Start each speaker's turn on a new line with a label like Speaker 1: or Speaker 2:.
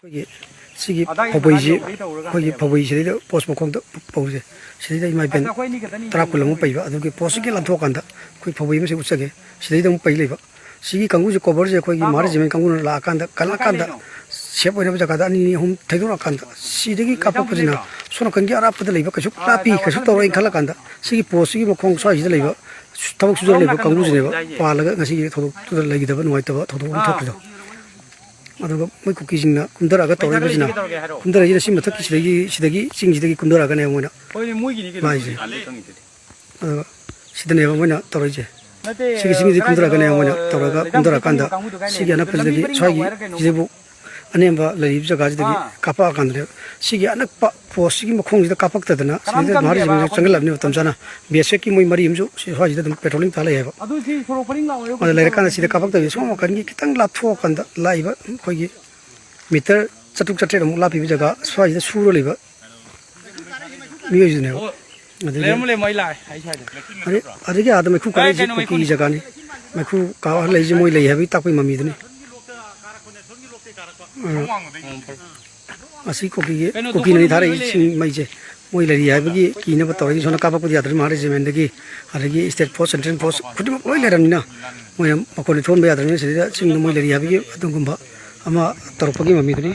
Speaker 1: ꯑꯩꯈꯣꯏꯒꯤ ꯁꯤꯒꯤ ꯐꯧꯕꯩꯁꯤ ꯑꯩꯈꯣꯏꯒꯤ ꯐꯧꯕꯩꯁꯤꯗꯩꯗ ꯄꯣꯁ ꯃꯈꯣꯡꯗ ꯐꯧꯁꯦ ꯁꯤꯗꯩꯗ ꯏꯃꯥ ꯏꯕꯦꯟ ꯇꯔꯥ ꯀꯨꯟ ꯑꯃꯨꯛ ꯄꯩꯕ ꯑꯗꯨꯒꯤ ꯄꯣꯁꯁꯤꯒꯤ ꯂꯥꯟꯊꯣꯛꯑꯀꯥꯟꯗ ꯑꯩꯈꯣꯏ ꯐꯧꯕꯩ ꯑꯃꯁꯤ ꯎꯠꯆꯒꯦ ꯁꯤꯗꯩꯗ ꯑꯃꯨꯛ ꯄꯩ ꯂꯩꯕ ꯁꯤꯒꯤ ꯀꯥꯡꯕꯨꯁꯦ ꯀꯣꯕꯔꯁꯦ ꯑꯩꯈꯣꯏꯒꯤ ꯃꯥ ꯔꯦꯖꯤꯃꯦꯟ ꯀꯥꯡꯕꯨꯅ ꯂꯥꯛꯑꯀꯥꯟꯗ ꯀꯜꯂꯀꯥꯟꯗ ꯁꯦꯞ ꯑꯣꯏꯅꯕ ꯖꯒꯥꯗ ꯑꯅꯤ ꯑꯍꯨꯝ ꯊꯩꯗꯣꯔꯛꯑꯀꯥꯟꯗ ꯁꯤꯗꯒꯤ ꯀꯥꯞꯄꯛꯄꯁꯤꯅ ꯁꯣꯝ ꯅꯥꯀꯟꯒꯤ ꯑꯔꯥꯞꯄꯗ ꯂꯩꯕ ꯀꯩꯁꯨ ꯂꯥꯞꯄꯤ ꯀꯩꯁꯨ ꯇꯧꯔꯣꯏꯅ ꯈꯜꯂꯀꯥꯟꯗ ꯁꯤꯒꯤ ꯄꯣꯁꯁꯤꯒꯤ ꯃꯈꯣꯡ ꯁ꯭ꯋꯥꯏꯁꯤꯗ ꯂꯩꯕ ꯊꯕꯛ ꯁꯨꯖꯔ ꯂꯩꯕ ꯀꯥꯡꯕꯨꯁꯤꯅꯦꯕ ꯄꯥꯜꯂꯒ ꯉꯁꯤꯒꯤ ꯊꯧꯗꯣꯛꯇꯨꯗ ꯂꯩꯈꯤꯗꯕ ꯅꯨꯡꯉꯥꯏꯇꯕ ꯊꯧꯗꯣꯛ ꯑꯃ ꯊꯣꯛꯈ꯭ꯔꯤꯗꯣ ꯑꯗꯨꯒ ꯃꯣꯏ ꯀꯨꯀꯤꯁꯤꯡꯅ ꯀꯨꯝꯊꯔꯛꯑꯒ ꯇꯧꯔꯛꯏꯕꯁꯤꯅ ꯀꯨꯝꯊꯔꯛꯏꯁꯤꯅ ꯁꯤ ꯃꯊꯛꯀꯤ ꯁꯤꯗꯒꯤ ꯆꯤꯡꯁꯤꯗꯒꯤ ꯀꯨꯝꯊꯔꯛꯑꯒꯅꯦꯕ ꯃꯣꯏꯅ ꯂꯥꯛꯏꯁꯦ ꯑꯗꯨꯒ ꯁꯤꯗꯅꯦꯕ ꯃꯣꯏꯅ ꯇꯧꯔꯛꯏꯁꯦ ꯁꯤꯒꯤ ꯆꯤꯡꯁꯤꯗꯒꯤ ꯀꯨꯝꯊꯔꯛꯑꯒꯅꯦꯕ ꯃꯣꯏꯅ ꯀꯨꯝꯊꯔꯛꯑꯀꯥꯟꯗ ꯁꯤꯒꯤ ꯑꯅꯛꯄꯁꯤꯗꯒꯤ ꯁ꯭ꯋꯥꯏꯒꯤ ꯁꯤꯗꯕꯨ ꯑꯅꯦꯝꯕ ꯂꯩꯔꯤꯕ ꯖꯒꯥꯁꯤꯗꯒꯤ ꯀꯥꯞꯄꯛꯑꯀꯥꯟꯗꯅꯦꯕ ꯁꯤꯒꯤ ꯑꯅꯛꯄ ꯄꯣꯁꯁꯤꯒꯤ ꯃꯈꯣꯡꯁꯤꯗ ꯀꯥꯞꯄꯛꯇꯗꯅ ꯁꯤꯗ ꯃꯍꯥꯔꯤꯁꯤꯡꯁꯤ ꯆꯪꯍꯜꯂꯕꯅꯤ ꯃꯇꯝ ꯆꯥꯅ ꯕꯦꯁꯦꯛꯀꯤ ꯃꯣꯏ ꯃꯔꯤ ꯑꯃꯁꯨ ꯁ꯭ꯋꯥꯏꯁꯤꯗ ꯑꯗꯨꯝ ꯄꯦꯇ꯭ꯔꯣꯂꯤꯡ ꯇꯥ ꯂꯩ ꯍꯥꯏꯕ ꯑꯗ ꯂꯩꯔꯀꯥꯟꯗ ꯁꯤꯗ ꯀꯥꯞꯄꯛꯇꯕꯤ ꯁꯣꯝ ꯅꯥꯀꯟꯒꯤ ꯈꯤꯇꯪ ꯂꯥꯞꯊꯣꯛꯑꯀꯥꯟꯗ ꯂꯥꯛꯏꯕ ꯑꯩꯈꯣꯏꯒꯤ ꯃꯤꯇꯔ ꯆꯥꯇ꯭ꯔꯨꯛ ꯆꯥꯇ꯭ꯔꯦꯠ ꯑꯃꯨꯛ ꯂꯥꯞꯄꯤꯕ ꯖꯒꯥ ꯁ꯭ꯋꯥꯏꯁꯤꯗ ꯁꯨꯔ ꯂꯩꯕ ꯃꯤꯑꯣꯏꯁꯤꯅꯦꯕ ꯑꯗꯒꯤ ꯑꯥꯗ ꯃꯩꯈꯨ ꯀꯥꯔꯛꯏꯁꯦ ꯀꯨꯀꯤꯒꯤ ꯖꯒꯥꯅꯤ ꯃꯩꯈꯨ ꯀꯥꯍꯜꯂꯛꯏꯁꯦ ꯃꯣꯏ ꯂꯩ ꯍꯥꯏꯕꯒꯤ ꯇꯥꯛꯄꯩ ꯃꯃꯤꯗꯨꯅꯤ ꯑꯁꯤ ꯀꯨꯀꯤꯅꯅꯤ ꯊꯥꯔꯛꯏꯁꯤꯡ ꯃꯩꯁꯦ ꯃꯣꯏ ꯂꯩꯔꯤ ꯍꯥꯏꯕꯒꯤ ꯀꯤꯅꯕ ꯇꯧꯔꯛꯏ ꯁꯣꯝꯗ ꯀꯥꯞꯄꯛꯄꯗꯤ ꯌꯥꯗ꯭ꯔꯦ ꯃꯍꯥ ꯔꯦꯖꯤꯃꯦꯟꯗꯒꯤ ꯑꯗꯒꯤ ꯏꯁꯇꯦꯠ ꯐꯣꯔꯁ ꯁꯦꯟꯇ꯭ꯔꯦꯜ ꯐꯣꯔꯁ ꯈꯨꯗꯤꯡꯃꯛ ꯂꯣꯏ ꯂꯩꯔꯕꯅꯤꯅ ꯃꯣꯏꯅ ꯃꯈꯣꯟꯗꯤ ꯊꯣꯟꯕ ꯌꯥꯗ꯭ꯔꯕꯅꯤꯅ ꯁꯤꯗ ꯆꯤꯡꯗ ꯃꯣꯏ ꯂꯩꯔꯤ ꯍꯥꯏꯕꯒꯤ ꯑꯗꯨꯒꯨꯝꯕ ꯑꯃ ꯇꯧꯔꯛꯄꯒꯤ ꯃꯃꯤꯗꯨꯅꯤ